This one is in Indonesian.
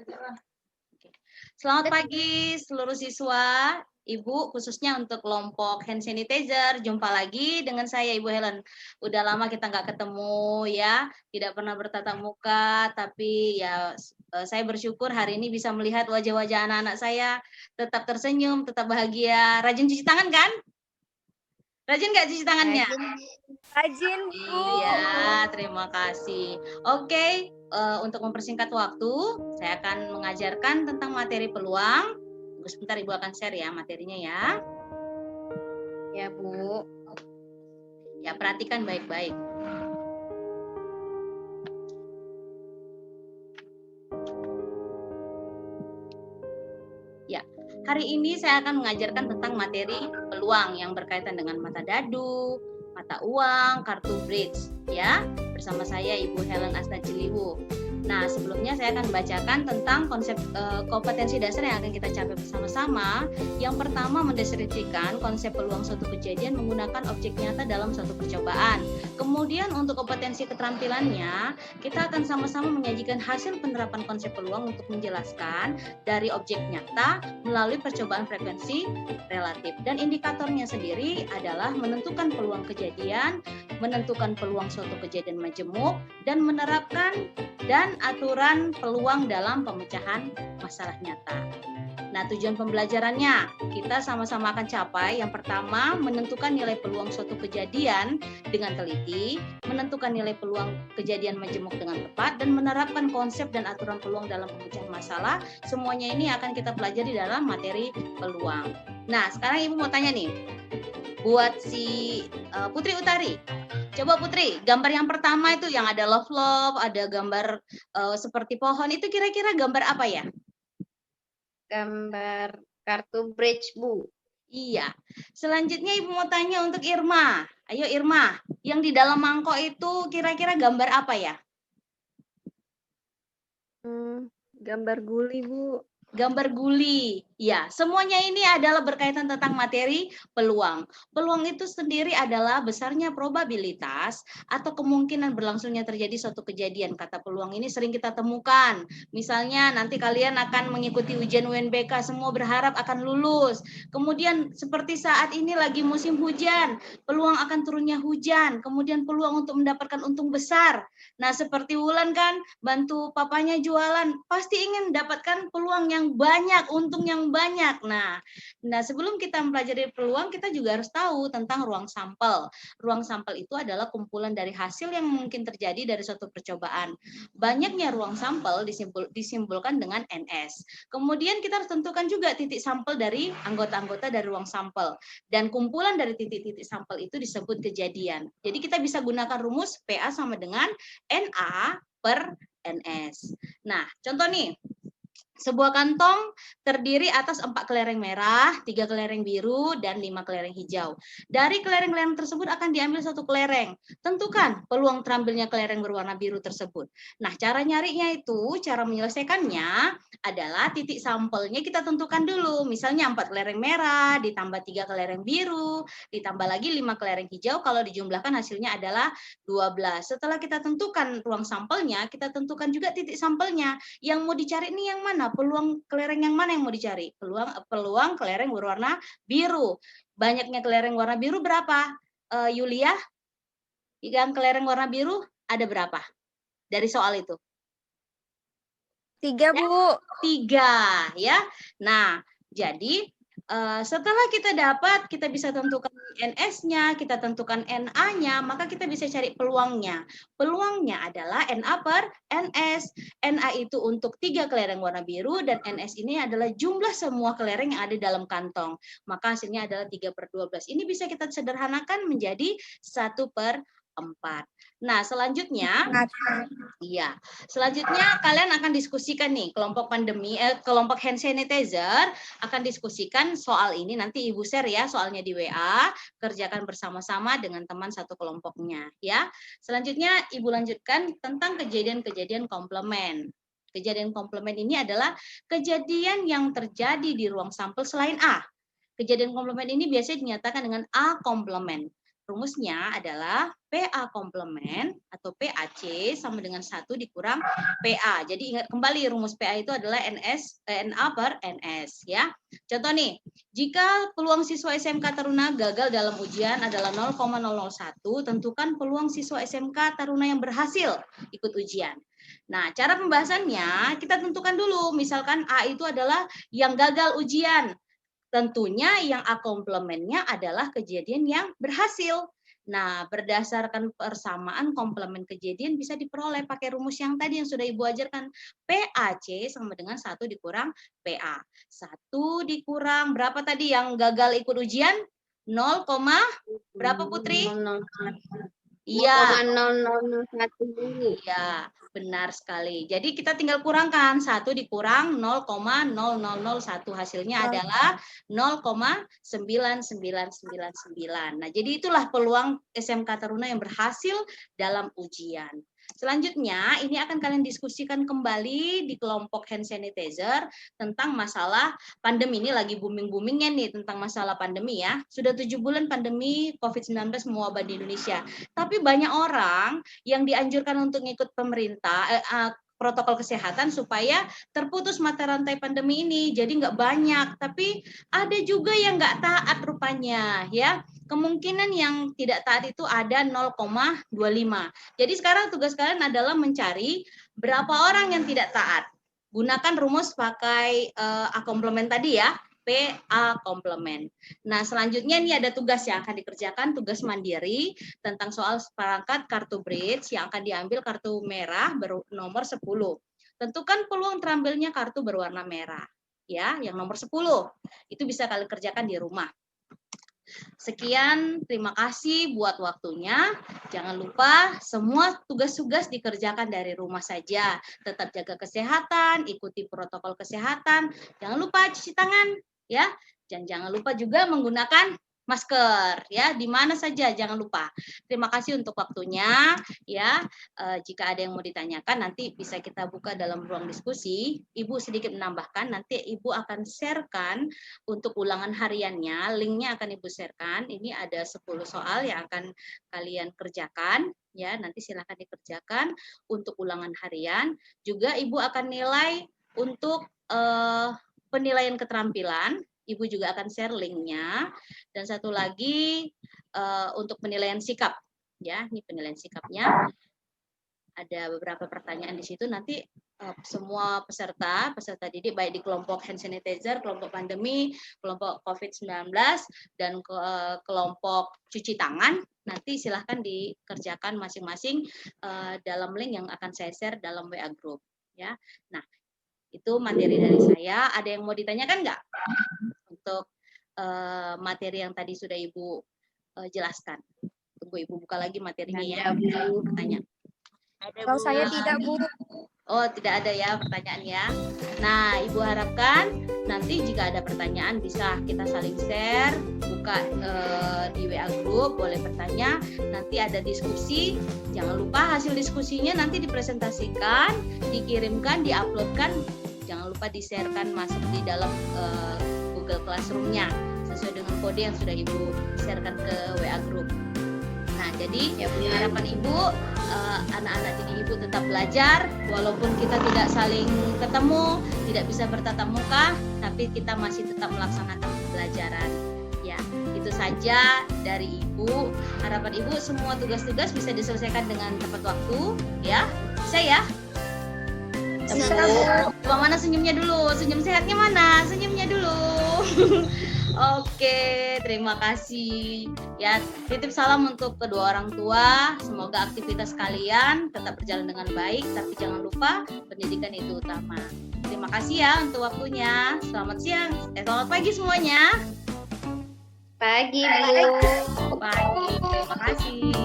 Oke. Selamat pagi seluruh siswa, Ibu, khususnya untuk kelompok hand sanitizer. Jumpa lagi dengan saya Ibu Helen. Udah lama kita nggak ketemu ya, tidak pernah bertatap muka, tapi ya saya bersyukur hari ini bisa melihat wajah-wajah anak-anak saya tetap tersenyum, tetap bahagia. Rajin cuci tangan kan? Rajin nggak cuci tangannya? Rajin, Bu. Iya, terima kasih. Oke, untuk mempersingkat waktu, saya akan mengajarkan tentang materi peluang. Tunggu sebentar, Ibu akan share ya materinya ya. Ya, Bu. Ya, perhatikan baik-baik. Ya, hari ini saya akan mengajarkan tentang materi peluang yang berkaitan dengan mata dadu, mata uang, kartu bridge, ya. Bersama saya Ibu Helen Astajiliwu. Nah, sebelumnya saya akan membacakan tentang konsep kompetensi dasar yang akan kita capai bersama-sama. Yang pertama, mendeskripsikan konsep peluang suatu kejadian menggunakan objek nyata dalam suatu percobaan. Kemudian untuk kompetensi keterampilannya, kita akan sama-sama menyajikan hasil penerapan konsep peluang untuk menjelaskan dari objek nyata melalui percobaan frekuensi relatif. Dan indikatornya sendiri adalah menentukan peluang kejadian, menentukan peluang suatu kejadian majemuk, dan menerapkan dan aturan peluang dalam pemecahan masalah nyata. Nah, tujuan pembelajarannya, kita sama-sama akan capai yang pertama, menentukan nilai peluang suatu kejadian dengan teliti, menentukan nilai peluang kejadian majemuk dengan tepat, dan menerapkan konsep dan aturan peluang dalam pemecahan masalah. Semuanya ini akan kita pelajari dalam materi peluang. Nah, sekarang Ibu mau tanya nih, buat si Putri Utari. Coba Putri, gambar yang pertama itu yang ada love, ada gambar seperti pohon, itu kira-kira gambar apa ya? Gambar kartu bridge, Bu. Iya. Selanjutnya Ibu mau tanya untuk Irma. Ayo Irma, yang di dalam mangkok itu kira-kira gambar apa ya? Gambar guli, Bu. Gambar guli. Ya, semuanya ini adalah berkaitan tentang materi peluang. Peluang itu sendiri adalah besarnya probabilitas atau kemungkinan berlangsungnya terjadi suatu kejadian. Kata peluang ini sering kita temukan. Misalnya nanti kalian akan mengikuti ujian UNBK, semua berharap akan lulus. Kemudian seperti saat ini lagi musim hujan, peluang akan turunnya hujan. Kemudian peluang untuk mendapatkan untung besar. Nah, seperti Wulan kan, bantu papanya jualan, pasti ingin mendapatkan peluang yang banyak, untung yang banyak. Nah, sebelum kita mempelajari peluang, kita juga harus tahu tentang ruang sampel. Ruang sampel itu adalah kumpulan dari hasil yang mungkin terjadi dari suatu percobaan. Banyaknya ruang sampel disimbolkan dengan NS. Kemudian kita harus tentukan juga titik sampel dari anggota-anggota dari ruang sampel. Dan kumpulan dari titik-titik sampel itu disebut kejadian. Jadi kita bisa gunakan rumus PA sama dengan NA per NS. Nah, contoh nih, sebuah kantong terdiri atas 4 kelereng merah, 3 kelereng biru, dan 5 kelereng hijau. Dari kelereng-kelereng tersebut akan diambil satu kelereng. Tentukan peluang terambilnya kelereng berwarna biru tersebut. Nah, cara nyarinya itu, cara menyelesaikannya adalah titik sampelnya kita tentukan dulu. Misalnya 4 kelereng merah, ditambah 3 kelereng biru, ditambah lagi 5 kelereng hijau, kalau dijumlahkan hasilnya adalah 12. Setelah kita tentukan ruang sampelnya, kita tentukan juga titik sampelnya. Yang mau dicari ini yang mana? Peluang kelereng yang mana yang mau dicari? Peluang kelereng berwarna biru. Banyaknya kelereng warna biru berapa? Yulia, yang kelereng warna biru ada berapa? Dari soal itu. 3, Bu. 3, ya. Nah, jadi setelah kita dapat, kita bisa tentukan NS-nya, kita tentukan NA-nya, maka kita bisa cari peluangnya. Peluangnya adalah NA per NS. NA itu untuk 3 kelereng warna biru, dan NS ini adalah jumlah semua kelereng yang ada dalam kantong. Maka hasilnya adalah 3/12. Ini bisa kita sederhanakan menjadi 1/4. Nah, selanjutnya, iya. Selanjutnya kalian akan diskusikan nih kelompok hand sanitizer akan diskusikan soal ini, nanti Ibu share ya soalnya di WA, kerjakan bersama-sama dengan teman satu kelompoknya ya. Selanjutnya Ibu lanjutkan tentang kejadian-kejadian komplement. Kejadian komplement ini adalah kejadian yang terjadi di ruang sampel selain A. Kejadian komplement ini biasanya dinyatakan dengan A komplement. Rumusnya adalah PA komplement atau PAC sama dengan 1 dikurang PA. Jadi ingat kembali rumus PA itu adalah NA per NS ya. Contoh nih, jika peluang siswa SMK Taruna gagal dalam ujian adalah 0,001, tentukan peluang siswa SMK Taruna yang berhasil ikut ujian. Nah, cara pembahasannya kita tentukan dulu, misalkan A itu adalah yang gagal ujian. Tentunya yang A komplemennya adalah kejadian yang berhasil. Nah, berdasarkan persamaan komplement kejadian bisa diperoleh pakai rumus yang tadi yang sudah Ibu ajarkan. PAC sama dengan 1 dikurang PA. 1 dikurang berapa tadi yang gagal ikut ujian? 0, berapa Putri? 0,001. Iya. 0,0001. Iya, benar sekali. Jadi kita tinggal kurangkan 1 dikurang 0,0001 hasilnya adalah 0,9999. Nah, jadi itulah peluang SMK Taruna yang berhasil dalam ujian. Selanjutnya, ini akan kalian diskusikan kembali di kelompok hand sanitizer tentang masalah pandemi. Ini lagi booming-boomingnya nih tentang masalah pandemi ya. Sudah 7 bulan pandemi COVID-19 mewabah di Indonesia. Tapi banyak orang yang dianjurkan untuk ngikut pemerintah, protokol kesehatan supaya terputus mata rantai pandemi ini. Jadi nggak banyak, tapi ada juga yang nggak taat rupanya ya. Kemungkinan yang tidak taat itu ada 0,25. Jadi sekarang tugas kalian adalah mencari berapa orang yang tidak taat. Gunakan rumus pakai A komplement tadi ya, PA komplement. Nah, selanjutnya ini ada tugas yang akan dikerjakan, tugas mandiri tentang soal perangkat kartu bridge yang akan diambil kartu merah nomor 10. Tentukan peluang terambilnya kartu berwarna merah. Ya, yang nomor 10. Itu bisa kalian kerjakan di rumah. Sekian, terima kasih buat waktunya. Jangan lupa semua tugas-tugas dikerjakan dari rumah saja. Tetap jaga kesehatan, ikuti protokol kesehatan. Jangan lupa cuci tangan, ya. Dan jangan lupa juga menggunakan masker, ya. Di mana saja jangan lupa. Terima kasih untuk waktunya, ya. Jika ada yang mau ditanyakan, nanti bisa kita buka dalam ruang diskusi. Ibu sedikit menambahkan, nanti Ibu akan sharekan untuk ulangan hariannya, linknya akan Ibu sharekan. Ini ada 10 soal yang akan kalian kerjakan, ya. Nanti silakan dikerjakan untuk ulangan harian. Juga Ibu akan nilai untuk penilaian keterampilan. Ibu juga akan share linknya. Dan satu lagi untuk penilaian sikap, ya. Ini penilaian sikapnya. Ada beberapa pertanyaan di situ. Nanti semua peserta didik baik di kelompok hand sanitizer, kelompok pandemi, kelompok COVID-19, dan kelompok cuci tangan, nanti silahkan dikerjakan masing-masing dalam link yang akan saya share dalam WA group, ya. Nah, itu materi dari saya. Ada yang mau ditanyakan nggak untuk materi yang tadi sudah Ibu jelaskan? Tunggu Ibu buka lagi materinya ya. Pertanyaan. Kalau saya tidak, Bu. Oh, tidak ada ya pertanyaan ya. Nah, Ibu harapkan nanti jika ada pertanyaan bisa kita saling share, buka di WA group, boleh bertanya. Nanti ada diskusi. Jangan lupa hasil diskusinya nanti dipresentasikan, dikirimkan, diuploadkan. Jangan lupa di-sharekan masuk di dalam Google Classroom-nya sesuai dengan kode yang sudah Ibu sharekan ke WA group. Nah, jadi harapan Ibu, anak-anak didik Ibu tetap belajar, walaupun kita tidak saling ketemu, tidak bisa bertatap muka, tapi kita masih tetap melaksanakan pembelajaran. Ya, itu saja dari Ibu. Harapan Ibu semua tugas-tugas bisa diselesaikan dengan tepat waktu, ya. Bisa ya? Coba mana senyumnya dulu? Senyum sehatnya mana? Senyumnya dulu. Oke, terima kasih. Ya, titip salam untuk kedua orang tua. Semoga aktivitas kalian tetap berjalan dengan baik, tapi jangan lupa pendidikan itu utama. Terima kasih ya untuk waktunya. Selamat siang. Selamat pagi semuanya. Pagi, Bu. Pagi. Terima kasih.